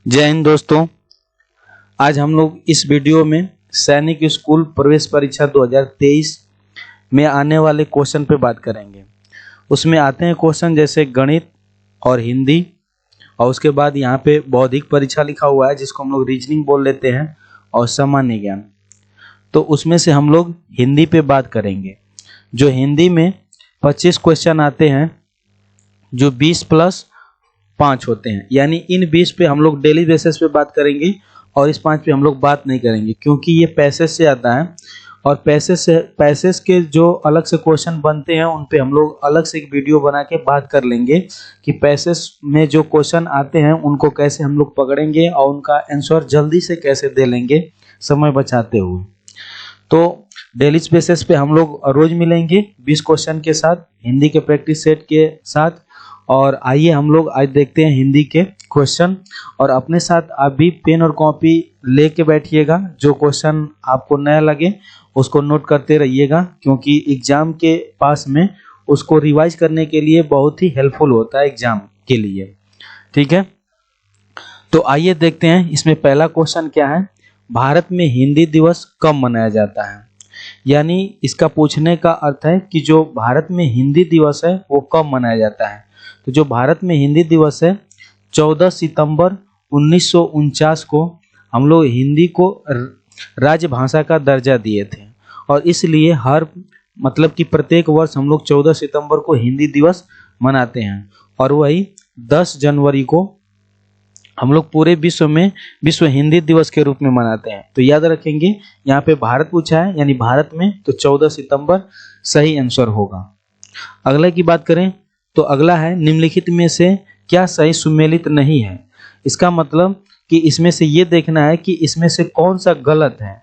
जय हिंद दोस्तों। आज हम लोग इस वीडियो में सैनिक स्कूल प्रवेश परीक्षा 2023 में आने वाले क्वेश्चन पे बात करेंगे। उसमें आते हैं क्वेश्चन जैसे गणित और हिंदी, और उसके बाद यहाँ पे बौद्धिक परीक्षा लिखा हुआ है जिसको हम लोग रीजनिंग बोल लेते हैं, और सामान्य ज्ञान। तो उसमें से हम लोग हिंदी पे बात करेंगे। जो हिंदी में 25 क्वेश्चन आते हैं जो 20+5 होते हैं, यानी इन 20 पे हम लोग डेली बेसिस पे बात करेंगे और इस 5 पे हम लोग बात नहीं करेंगे, क्योंकि ये पैसेज से आता है और पैसेज के जो अलग से क्वेश्चन बनते हैं उन पे हम लोग अलग से एक वीडियो बना के बात कर लेंगे कि पैसेज में जो क्वेश्चन आते हैं उनको कैसे हम लोग पकड़ेंगे और उनका आंसर जल्दी से कैसे दे लेंगे समय बचाते हुए। तो डेली बेसिस पे हम लोग रोज मिलेंगे 20 क्वेश्चन के साथ, हिंदी के प्रैक्टिस सेट के साथ। और आइए हम लोग आज देखते हैं हिंदी के क्वेश्चन, और अपने साथ आप भी पेन और कॉपी लेके बैठिएगा। जो क्वेश्चन आपको नया लगे उसको नोट करते रहिएगा, क्योंकि एग्जाम के पास में उसको रिवाइज करने के लिए बहुत ही हेल्पफुल होता है एग्जाम के लिए। ठीक है, तो आइए देखते हैं। इसमें पहला क्वेश्चन क्या है, भारत में हिंदी दिवस कब मनाया जाता है। यानी इसका पूछने का अर्थ है कि जो भारत में हिंदी दिवस है वो कब मनाया जाता है। तो जो भारत में हिंदी दिवस है 14 सितंबर 1949 को हम लोग हिंदी को राजभाषा का दर्जा दिए थे, और इसलिए हर कि प्रत्येक वर्ष हम लोग 14 सितंबर को हिंदी दिवस मनाते हैं, और वही 10 जनवरी को हम लोग पूरे विश्व में विश्व हिंदी दिवस के रूप में मनाते हैं। तो याद रखेंगे, यहाँ पे भारत पूछा है यानी भारत में, तो 14 सितंबर सही आंसर होगा। अगले की बात करें तो अगला है, निम्नलिखित में से क्या सही सुमेलित नहीं है। इसका मतलब कि इसमें से ये देखना है कि इसमें से कौन सा गलत है।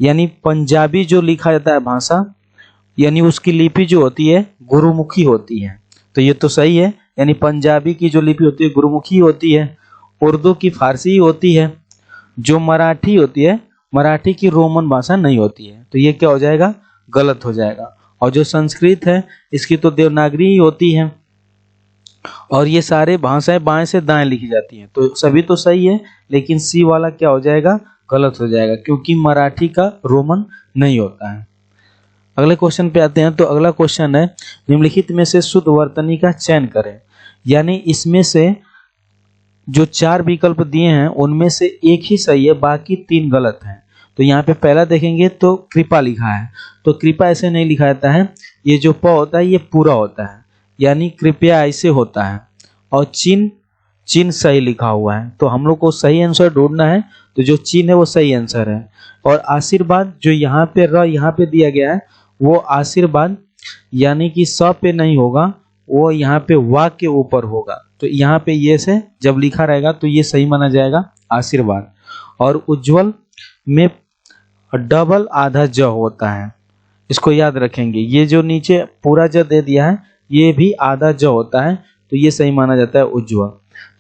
यानी पंजाबी जो लिखा जाता है भाषा, यानी उसकी लिपि जो होती है गुरुमुखी होती है, तो ये तो सही है। यानी पंजाबी की जो लिपि होती है गुरुमुखी होती है। उर्दू की फारसी होती है। जो मराठी होती है, मराठी की रोमन भाषा नहीं होती है, तो ये क्या हो जाएगा, गलत हो जाएगा। और जो संस्कृत है इसकी तो देवनागरी ही होती है, और ये सारे भाषाएं बाएं से दाएं लिखी जाती हैं, तो सभी तो सही है, लेकिन सी वाला क्या हो जाएगा, गलत हो जाएगा, क्योंकि मराठी का रोमन नहीं होता है। अगले क्वेश्चन पे आते हैं। तो अगला क्वेश्चन है, निम्नलिखित में से शुद्ध वर्तनी का चयन करें। यानी इसमें से जो 4 विकल्प दिए हैं उनमें से एक ही सही है, बाकी 3 गलत हैं। तो यहाँ पे पहला देखेंगे तो कृपा लिखा है, तो कृपा ऐसे नहीं लिखा जाता है, ये जो प होता है ये पूरा होता है, यानी कृपया ऐसे होता है। और चिन्ह सही लिखा हुआ है, तो हम लोग को सही आंसर ढूंढना है, तो जो चिन्ह है वो सही आंसर है। और आशीर्वाद जो यहाँ पे यहाँ पे दिया गया है वो आशीर्वाद यानी कि स पे नहीं होगा, वो यहाँ पे वा के ऊपर होगा, तो यहाँ पे ये से जब लिखा रहेगा तो ये सही माना जाएगा, आशीर्वाद। और उज्जवल में डबल आधा ज होता है, इसको याद रखेंगे। ये जो नीचे पूरा ज दे दिया है ये भी आधा ज होता है, तो ये सही माना जाता है उज्जवल।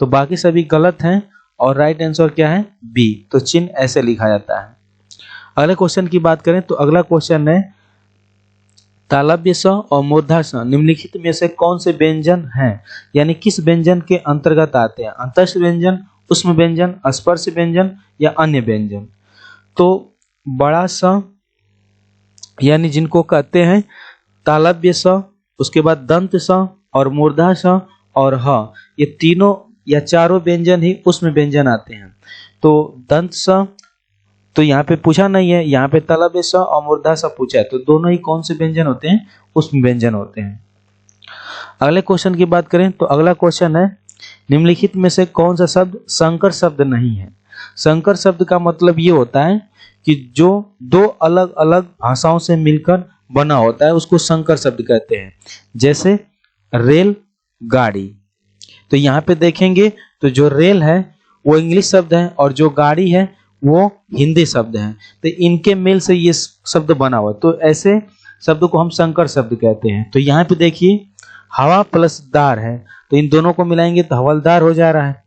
तो बाकी सभी गलत हैं, और राइट आंसर क्या है, बी। तो चिन्ह ऐसे लिखा जाता है। अगले क्वेश्चन की बात करें तो अगला क्वेश्चन है, तालव्य स और मूर्धा स निम्नलिखित में से कौन से व्यंजन हैं। यानी किस व्यंजन के अंतर्गत आते हैं, अंतस्थ व्यंजन, उष्म व्यंजन, स्पर्श व्यंजन या अन्य व्यंजन। तो बड़ा स यानी जिनको कहते हैं तालव्य स, उसके बाद दंत स और मूर्धा स और ह, ये तीनों या चारों व्यंजन ही उष्म व्यंजन आते हैं। तो दंत स तो यहाँ पे पूछा नहीं है, यहाँ पे तालव्य स और मूर्धा स पूछा है, तो दोनों ही कौन से व्यंजन होते हैं, उष्म व्यंजन होते हैं। अगले क्वेश्चन की बात करें तो अगला क्वेश्चन है, निम्नलिखित में से कौन सा शब्द संकर शब्द नहीं है। संकर शब्द का मतलब ये होता है कि जो 2 अलग अलग भाषाओं से मिलकर बना होता है उसको संकर शब्द कहते हैं। जैसे रेल, गाड़ी। तो यहाँ पे देखेंगे तो जो रेल है वो इंग्लिश शब्द है और जो गाड़ी है वो हिंदी शब्द है, तो इनके मेल से ये शब्द बना हुआ है, तो ऐसे शब्द को हम संकर शब्द कहते हैं। तो यहाँ पे देखिए हवा प्लस दार है, तो इन दोनों को मिलाएंगे तो हवलदार हो जा रहा है।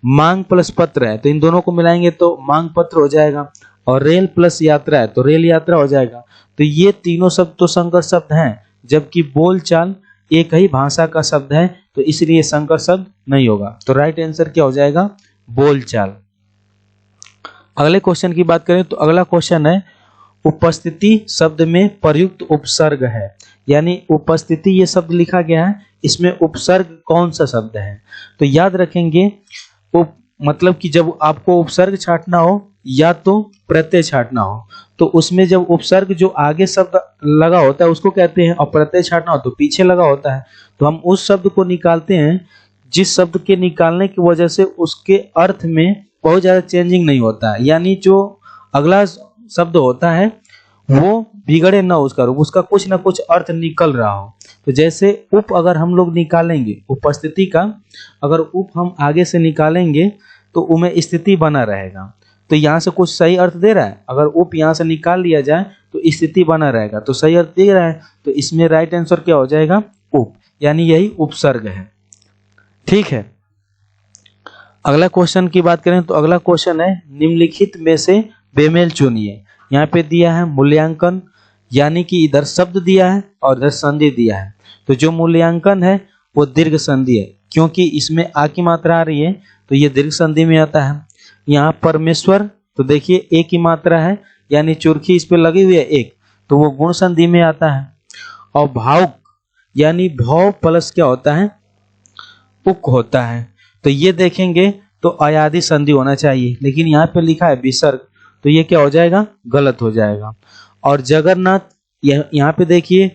मांग प्लस पत्र है, तो इन दोनों को मिलाएंगे तो मांग पत्र हो जाएगा। और रेल प्लस यात्रा है तो रेल यात्रा हो जाएगा। तो ये तीनों शब्द तो संकर शब्द हैं, जबकि बोलचाल एक ही भाषा का शब्द है, तो इसलिए संकर शब्द नहीं होगा। तो राइट आंसर क्या हो जाएगा, बोलचाल। अगले क्वेश्चन की बात करें तो अगला क्वेश्चन है उपस्थिति शब्द में प्रयुक्त उपसर्ग है, यानी उपस्थिति ये शब्द लिखा गया है, इसमें उपसर्ग कौन सा शब्द है। तो याद रखेंगे मतलब कि जब आपको उपसर्ग छांटना हो या तो प्रत्यय छांटना हो, तो उसमें जब उपसर्ग जो आगे शब्द लगा होता है उसको कहते हैं, और प्रत्यय छांटना हो तो पीछे लगा होता है। तो हम उस शब्द को निकालते हैं जिस शब्द के निकालने की वजह से उसके अर्थ में बहुत ज्यादा चेंजिंग नहीं होता है, यानी जो अगला शब्द होता है वो बिगड़े ना उसका रूप, उसका कुछ ना कुछ अर्थ निकल रहा हो। तो जैसे उप अगर हम लोग निकालेंगे उपस्थिति का, अगर उप हम आगे से निकालेंगे तो उमें स्थिति बना रहेगा। तो यहाँ से कुछ सही अर्थ दे रहा है, अगर उप यहाँ से निकाल लिया जाए तो स्थिति बना रहेगा, तो सही अर्थ दे रहा है। तो इसमें राइट आंसर क्या हो जाएगा, उप, यानी यही उपसर्ग है। ठीक है, अगला क्वेश्चन की बात करें तो अगला क्वेश्चन है निम्नलिखित में से बेमेल चुनिए। यहाँ पे दिया है मूल्यांकन, यानी कि इधर शब्द दिया है और इधर संधि दिया है। तो जो मूल्यांकन है वो दीर्घ संधि है, क्योंकि इसमें आ की मात्रा आ रही है तो ये दीर्घ संधि में आता है। यहाँ परमेश्वर तो देखिए एक ही मात्रा है, यानी चुरखी इस पे लगी हुई है एक, तो वो गुण संधि में आता है। और भावुक यानी भाव प्लस क्या होता है, उक होता है। तो ये देखेंगे तो अयादि संधि होना चाहिए, लेकिन यहाँ पे लिखा है विसर्ग, तो ये क्या हो जाएगा, गलत हो जाएगा। और जगन्नाथ यहाँ पे देखिए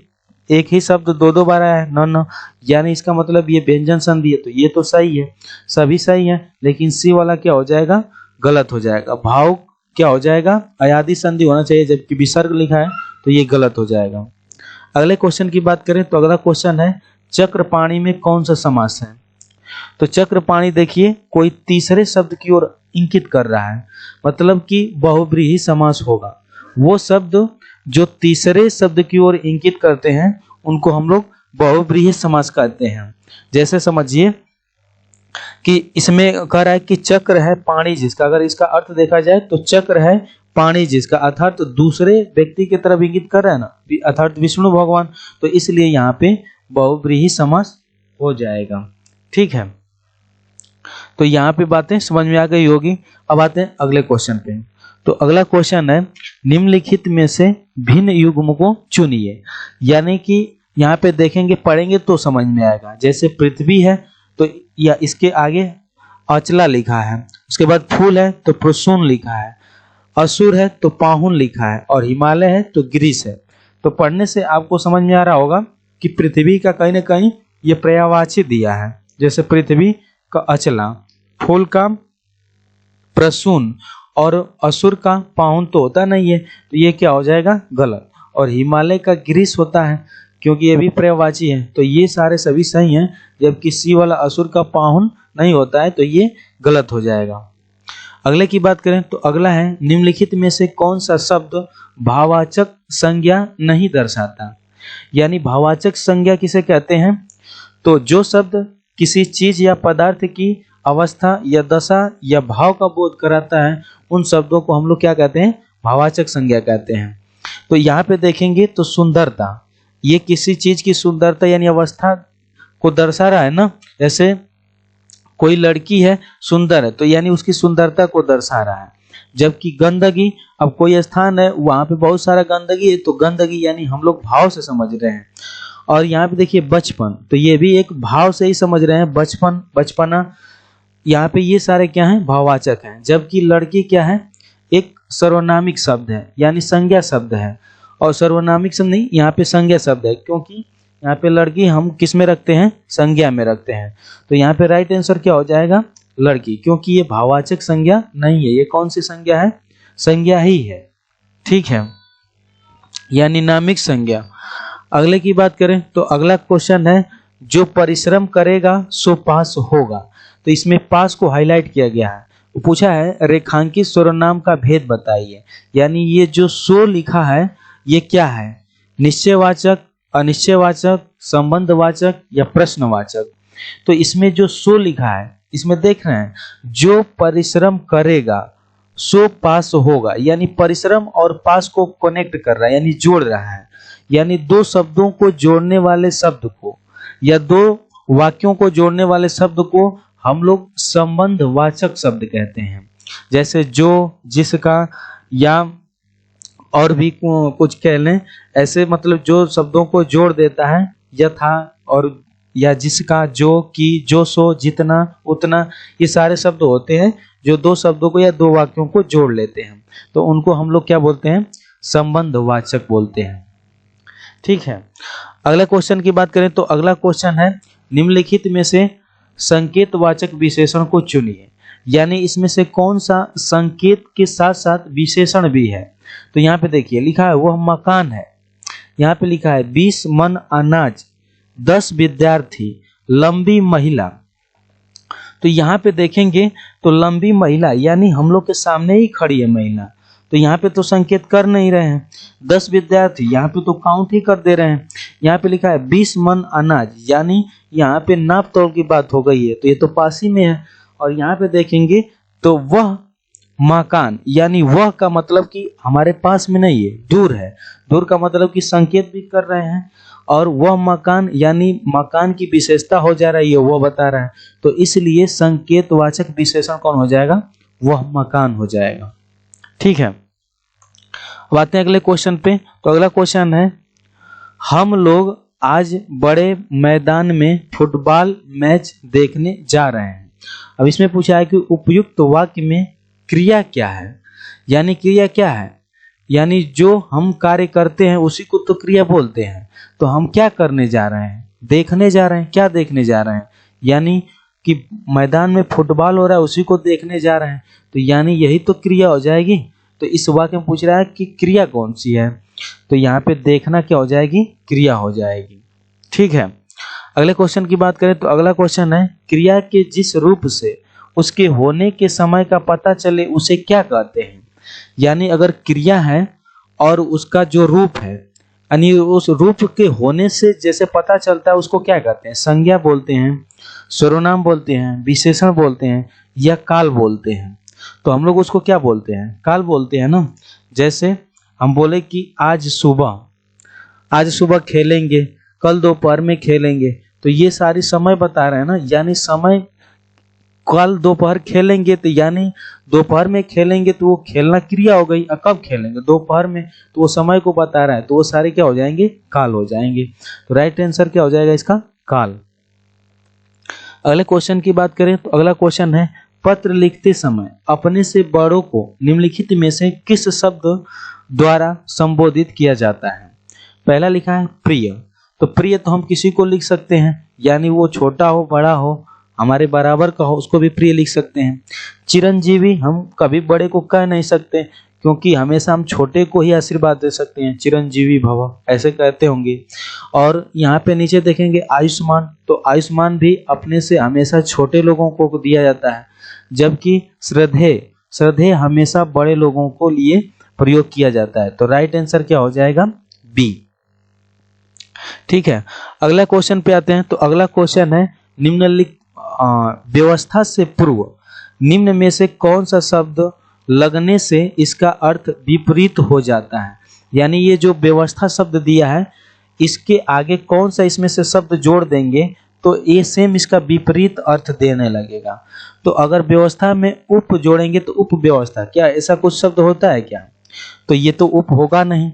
एक ही शब्द दो दो बार आया है, न, यानी इसका मतलब ये व्यंजन संधि है, तो ये तो सही है, सभी सही है, लेकिन सी वाला क्या हो जाएगा, गलत हो जाएगा। भाव क्या हो जाएगा, अयादि संधि होना चाहिए, जबकि विसर्ग लिखा है तो ये गलत हो जाएगा। अगले क्वेश्चन की बात करें तो अगला क्वेश्चन है चक्रपाणी में कौन सा समास है। तो चक्रपाणी देखिए कोई तीसरे शब्द की ओर इंगित कर रहा है, मतलब कि बहुव्रीहि समास होगा। वो शब्द जो तीसरे शब्द की ओर इंगित करते हैं उनको हम लोग बहुव्रीहि समास कहते हैं। जैसे समझिए कि इसमें कह रहा है कि चक्र है पाणी जिसका, अगर इसका अर्थ देखा जाए तो चक्र है पाणी जिसका, अर्थात तो दूसरे व्यक्ति की तरफ इंगित कर रहा है ना, अर्थात विष्णु भगवान, तो इसलिए यहाँ पे बहुव्रीहि समास हो जाएगा। ठीक है, तो यहाँ पे बातें समझ में आ गई होगी। अब आते हैं अगले क्वेश्चन पे। तो अगला क्वेश्चन है निम्नलिखित में से भिन्न युग्म को चुनिए, यानी कि यहाँ पे देखेंगे पढ़ेंगे तो समझ में आएगा। जैसे पृथ्वी है तो या इसके आगे अचला लिखा है, उसके बाद फूल है तो प्रसून लिखा है, असुर है तो पाहुन लिखा है, और हिमालय है तो ग्रीस है। तो पढ़ने से आपको समझ में आ रहा होगा कि पृथ्वी का कहीं ना कहीं ये पर्यायवाची दिया है, जैसे पृथ्वी का अचला, फूल का प्रसून और असुर का पाहुन तो होता नहीं है, तो ये क्या हो जाएगा, गलत। और हिमालय का ग्रीस होता है क्योंकि ये भी पर्यायवाची है, तो ये सारे सभी सही हैं, जबकि सी वाला असुर का पाहुन नहीं होता है, तो ये गलत हो जाएगा। अगले की बात करें तो अगला है निम्नलिखित में से कौन सा शब्द भाववाचक संज्ञा नहीं दर्शाता। यानी भाववाचक संज्ञा किसे कहते हैं, तो जो शब्द किसी चीज या पदार्थ की अवस्था या दशा या भाव का बोध कराता है उन शब्दों को हम लोग क्या कहते हैं, भाववाचक संज्ञा कहते हैं। तो यहाँ पे देखेंगे तो सुंदरता, ये किसी चीज की सुंदरता यानी अवस्था को दर्शा रहा है ना। जैसे कोई लड़की है सुंदर है तो यानी उसकी सुंदरता को दर्शा रहा है। जबकि गंदगी, अब कोई स्थान है वहां पे बहुत सारा गंदगी है तो गंदगी यानी हम लोग भाव से समझ रहे हैं। और यहाँ पे देखिए बचपन, तो ये भी एक भाव से ही समझ रहे हैं, बचपन बचपना, यहाँ पे ये सारे क्या हैं, भाववाचक हैं। जबकि लड़की क्या है, एक सर्वनामिक शब्द है यानी संज्ञा शब्द है, और सर्वनामिक शब्द नहीं, यहाँ पे संज्ञा शब्द है, क्योंकि यहाँ पे लड़की हम किस में रखते हैं, संज्ञा में रखते हैं। तो यहाँ पे राइट आंसर क्या हो जाएगा, लड़की, क्योंकि ये भाववाचक संज्ञा नहीं है। ये कौन सी संज्ञा है, संज्ञा ही है। ठीक है, यानी नामिक संज्ञा। अगले की बात करें तो अगला क्वेश्चन है जो परिश्रम करेगा सो पास होगा। तो इसमें पास को हाईलाइट किया गया है, पूछा है रेखांकित सर्वनाम का भेद बताइए। यानी ये जो सो लिखा है ये क्या है, निश्चयवाचक, अनिश्चयवाचक, संबंधवाचक या प्रश्नवाचक। तो इसमें जो सो लिखा है इसमें देख रहे हैं जो परिश्रम करेगा सो पास होगा, यानी परिश्रम और पास को कनेक्ट कर रहा है यानी जोड़ रहा है। यानी दो शब्दों को जोड़ने वाले शब्द को या दो वाक्यों को जोड़ने वाले शब्द को हम लोग संबंधवाचक शब्द कहते हैं, जैसे जो, जिसका, या और भी कुछ कह लें, ऐसे मतलब जो शब्दों को जोड़ देता है, यथा और या जिसका, जो, की, जो, सो, जितना, उतना, ये सारे शब्द होते हैं जो दो शब्दों को या दो वाक्यों को जोड़ लेते हैं, तो उनको हम लोग क्या बोलते हैं? संबंधवाचक बोलते हैं। ठीक है, अगला क्वेश्चन की बात करें तो अगला क्वेश्चन है, निम्नलिखित में से संकेतवाचक विशेषण को चुनिए। यानी इसमें से कौन सा संकेत के साथ साथ विशेषण भी है? तो यहाँ पे देखिए लिखा है वह मकान है, यहाँ पे लिखा है 20 मन अनाज, 10 विद्यार्थी, लंबी महिला। तो यहाँ पे देखेंगे तो लंबी महिला यानी हम लोग के सामने ही खड़ी है महिला, तो यहाँ पे तो संकेत कर नहीं रहे हैं। 10 विद्यार्थी यहाँ पे तो काउंट ही कर दे रहे हैं। यहाँ पे लिखा है 20 मन अनाज, यानी यहाँ पे नाप तोल की बात हो गई है, तो ये तो पास ही में है। और यहाँ पे देखेंगे तो वह मकान, यानी वह का मतलब कि हमारे पास में नहीं है, दूर है। दूर का मतलब कि संकेत भी कर रहे हैं, और वह मकान यानी मकान की विशेषता हो जा रही है, वह बता रहा है, तो इसलिए संकेतवाचक विशेषण कौन हो जाएगा? वह मकान हो जाएगा। ठीक है, अब आते हैं अगले क्वेश्चन पे। तो अगला क्वेश्चन है, हम लोग आज बड़े मैदान में फुटबॉल मैच देखने जा रहे हैं। अब इसमें पूछा है कि उपयुक्त वाक्य में क्रिया क्या है? यानी क्रिया क्या है? यानी जो हम कार्य करते हैं उसी को तो क्रिया बोलते हैं। तो हम क्या करने जा रहे हैं? देखने जा रहे हैं। क्या देखने जा रहे हैं? यानी कि मैदान में फुटबॉल हो रहा है, उसी को देखने जा रहे हैं, तो यानी यही तो क्रिया हो जाएगी। तो इस वाक्य में पूछ रहा है कि क्रिया कौन सी है, तो यहाँ पे देखना क्या हो जाएगी? क्रिया हो जाएगी। ठीक है, अगले क्वेश्चन की बात करें तो अगला क्वेश्चन है, क्रिया के जिस रूप से उसके होने के समय का पता चले उसे क्या कहते हैं? यानी अगर क्रिया है और उसका जो रूप है, यानी उस रूप के होने से जैसे पता चलता है, उसको क्या कहते हैं? संज्ञा बोलते हैं, सर्वनाम बोलते हैं, विशेषण बोलते हैं, या काल बोलते हैं। तो हम लोग उसको क्या बोलते हैं? काल बोलते हैं ना। जैसे हम बोले कि आज सुबह खेलेंगे, कल दोपहर में खेलेंगे, तो ये सारी समय बता रहे हैं ना। यानी समय, कल दोपहर खेलेंगे, तो यानी दोपहर में खेलेंगे, तो वो खेलना क्रिया हो गई। कब खेलेंगे? दोपहर में, तो वो समय को बता रहा है, तो वो सारे क्या हो जाएंगे? काल हो जाएंगे। तो राइट आंसर क्या हो जाएगा इसका? काल। अगले क्वेश्चन की बात करें तो अगला क्वेश्चन है, पत्र लिखते समय अपने से बड़ों को निम्नलिखित में से किस शब्द द्वारा संबोधित किया जाता है? पहला लिखा है प्रिय। तो प्रिय तो हम किसी को लिख सकते हैं, यानी वो छोटा हो बड़ा हो, हमारे बराबर का हो, उसको भी प्रिय लिख सकते हैं। चिरंजीवी हम कभी बड़े को कह नहीं सकते, क्योंकि हमेशा हम छोटे को ही आशीर्वाद दे सकते हैं, चिरंजीवी भव ऐसे कहते होंगे। और यहाँ पे नीचे देखेंगे आयुष्मान, तो आयुष्मान भी अपने से हमेशा छोटे लोगों को दिया जाता है, जबकि श्रद्धेय हमेशा बड़े लोगों को लिए प्रयोग किया जाता है। तो राइट आंसर क्या हो जाएगा? बी। ठीक है, अगला क्वेश्चन पे आते हैं। तो अगला क्वेश्चन है, निम्नलिखित व्यवस्था से पूर्व निम्न में से कौन सा शब्द लगने से इसका अर्थ विपरीत हो जाता है? यानी ये जो व्यवस्था शब्द दिया है, इसके आगे कौन सा इसमें से शब्द जोड़ देंगे तो ये सेम इसका विपरीत अर्थ देने लगेगा। तो अगर व्यवस्था में उप जोड़ेंगे तो उपव्यवस्था, क्या ऐसा कुछ शब्द होता है क्या? तो ये तो उप होगा नहीं।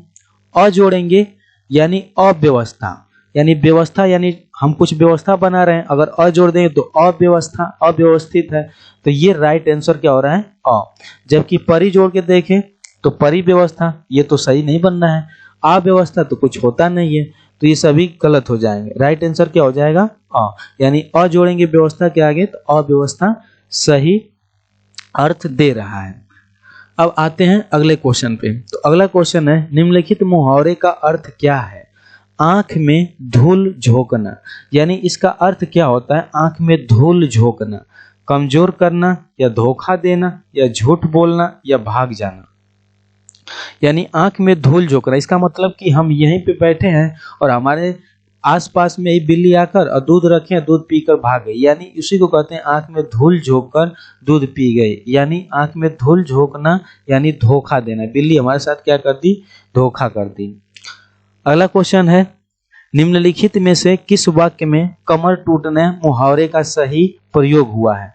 अ जोड़ेंगे यानी अव्यवस्था, यानी व्यवस्था, यानी हम कुछ व्यवस्था बना रहे हैं, अगर अ जोड़ देंगे तो अव्यवस्था, अव्यवस्थित है। तो ये राइट आंसर क्या हो रहा है? अ। जबकि परि जोड़ के देखें तो परिव्यवस्था, ये तो सही नहीं बनना है। अव्यवस्था तो कुछ होता नहीं है, तो ये सभी गलत हो जाएंगे। राइट आंसर क्या हो जाएगा? अ। यानी अ जोड़ेंगे व्यवस्था के आगे तो अव्यवस्था सही अर्थ दे रहा है। अब आते हैं अगले क्वेश्चन पे। तो अगला क्वेश्चन है, निम्नलिखित मुहावरे का अर्थ क्या है? आंख में धूल झोंकना, यानी इसका अर्थ क्या होता है? आंख में धूल झोंकना, कमजोर करना, या धोखा देना, या झूठ बोलना, या भाग जाना। यानी आंख में धूल झोंकना, इसका मतलब कि हम यहीं पे बैठे हैं और हमारे आसपास में ही बिल्ली आकर और दूध रखे, दूध पीकर भाग गई, यानी उसी को कहते हैं आंख में धूल झोंककर दूध पी गए। यानी आंख में धूल झोंकना यानी धोखा देना, बिल्ली हमारे साथ क्या कर दी? धोखा कर दी। अगला क्वेश्चन है, निम्नलिखित में से किस वाक्य में कमर टूटने मुहावरे का सही प्रयोग हुआ है?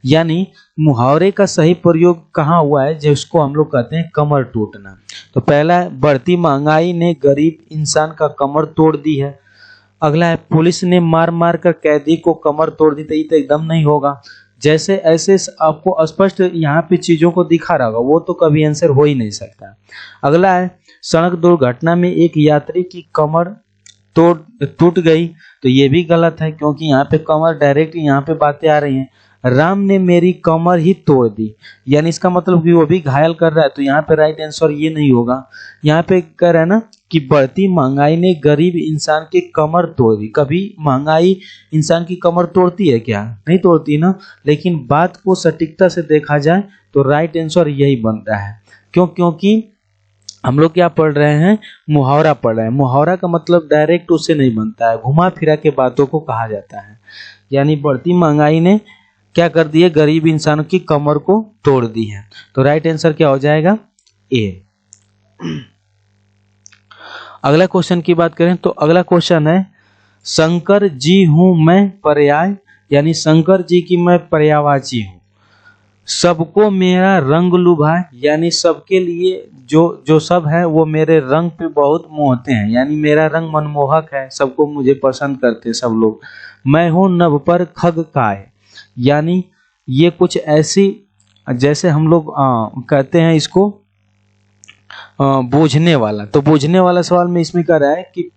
यानी मुहावरे का सही प्रयोग कहाँ हुआ है, जिसको हम लोग कहते हैं कमर टूटना। तो पहला है, बढ़ती महंगाई ने गरीब इंसान का कमर तोड़ दी है। अगला है, पुलिस ने मार मार कर कैदी को कमर तोड़ दी। तो ये तो एकदम नहीं होगा। जैसे ऐसे आपको स्पष्ट यहाँ पे चीजों को दिखा रहा होगा, वो तो कभी आंसर हो ही नहीं सकता। अगला है, सड़क दुर्घटना में एक यात्री की कमर टूट गई। तो ये भी गलत है, क्योंकि यहाँ पे कमर डायरेक्ट यहाँ पे बातें आ रही हैं। राम ने मेरी कमर ही तोड़ दी, यानी इसका मतलब कि वो भी घायल कर रहा है। तो यहाँ पे राइट आंसर ये नहीं होगा। यहाँ पे कह रहा है ना कि बढ़ती महंगाई ने गरीब इंसान की कमर तोड़ दी। कभी महंगाई इंसान की कमर तोड़ती है क्या? नहीं तोड़ती ना। लेकिन बात को सटीकता से देखा जाए तो राइट आंसर यही बन रहा है। क्योंकि हम लोग क्या पढ़ रहे हैं? मुहावरा पढ़ रहे हैं। मुहावरा का मतलब डायरेक्ट उससे नहीं बनता है, घुमा फिरा के बातों को कहा जाता है। यानी बढ़ती महंगाई ने क्या कर दिए? गरीब इंसान की कमर को तोड़ दी है। तो राइट आंसर क्या हो जाएगा? ए। अगला क्वेश्चन की बात करें तो अगला क्वेश्चन है, शंकर जी हूं मैं पर्याय, यानी शंकर जी की मैं पर्यायवाची हूं। सबको मेरा रंग लुभाए, यानी सबके लिए जो सब है वो मेरे रंग पे बहुत मोहते हैं, यानी मेरा रंग मनमोहक है, सबको मुझे पसंद करते सब लोग। मैं हूं नभ पर खग काय, यानी ये कुछ ऐसी, जैसे हम लोग कहते हैं इसको बूझने वाला। तो बूझने वाला सवाल में इसमें कह रहा है कि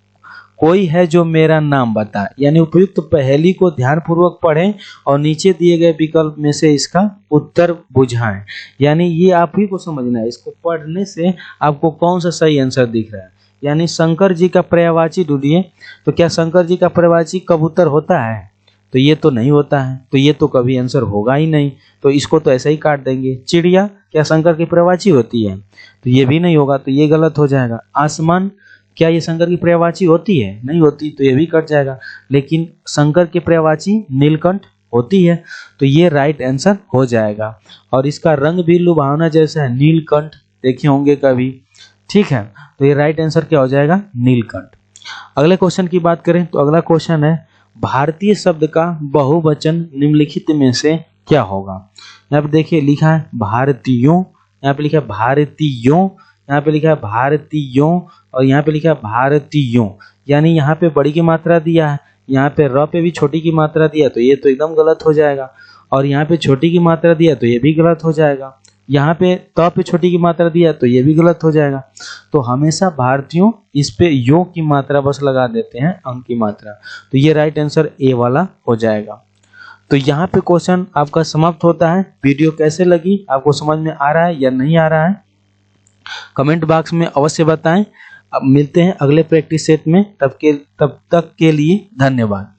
कोई है जो मेरा नाम बताए, यानी उपयुक्त पहेली को ध्यानपूर्वक पढ़ें और नीचे दिए गए विकल्प में से इसका उत्तर बुझाएं। यानी ये आप ही को समझना है, इसको पढ़ने से आपको कौन सा सही आंसर दिख रहा है। यानी शंकर जी का पर्यायवाची ढूंढिए। तो क्या शंकर जी का पर्यायवाची कबूतर होता है? तो ये तो नहीं होता है, तो ये तो कभी आंसर होगा ही नहीं। तो इसको तो ऐसे ही काट देंगे। चिड़िया क्या शंकर की पर्यायवाची होती है? तो ये भी नहीं होगा, तो ये गलत हो जाएगा। आसमान क्या ये शंकर की पर्यायवाची होती है? नहीं होती, तो ये भी कट जाएगा। लेकिन शंकर की पर्यायवाची नीलकंठ होती है, तो ये राइट आंसर हो जाएगा। और इसका रंग भी लुभावना जैसा है, नीलकंठ देखे होंगे कभी, ठीक है। तो ये राइट आंसर क्या हो जाएगा? नीलकंठ। अगले क्वेश्चन की बात करें तो अगला क्वेश्चन है, भारतीय शब्द का बहुवचन निम्नलिखित में से क्या होगा? यहाँ पे देखिए लिखा है भारतीयों, यहाँ पे लिखा है भारतीयों, यहाँ पे लिखा है भारतीयों, और यहाँ पे लिखा है भारतीयों। यानी यहाँ पे बड़ी की मात्रा दिया है, यहाँ पे र पे भी छोटी की मात्रा दिया, तो ये तो एकदम गलत हो जाएगा। और यहाँ पे छोटी की मात्रा दिया तो ये भी गलत हो जाएगा। यहाँ पे त पे छोटी की मात्रा दिया तो ये भी गलत हो जाएगा। तो हमेशा भारतीयों इस पे यो की मात्रा बस लगा देते हैं, अंक की मात्रा। तो ये राइट आंसर ए वाला हो जाएगा। तो यहाँ पे क्वेश्चन आपका समाप्त होता है। वीडियो कैसे लगी, आपको समझ में आ रहा है या नहीं आ रहा है, कमेंट बॉक्स में अवश्य बताएं। अब मिलते हैं अगले प्रैक्टिस सेट में, तब तक के लिए धन्यवाद।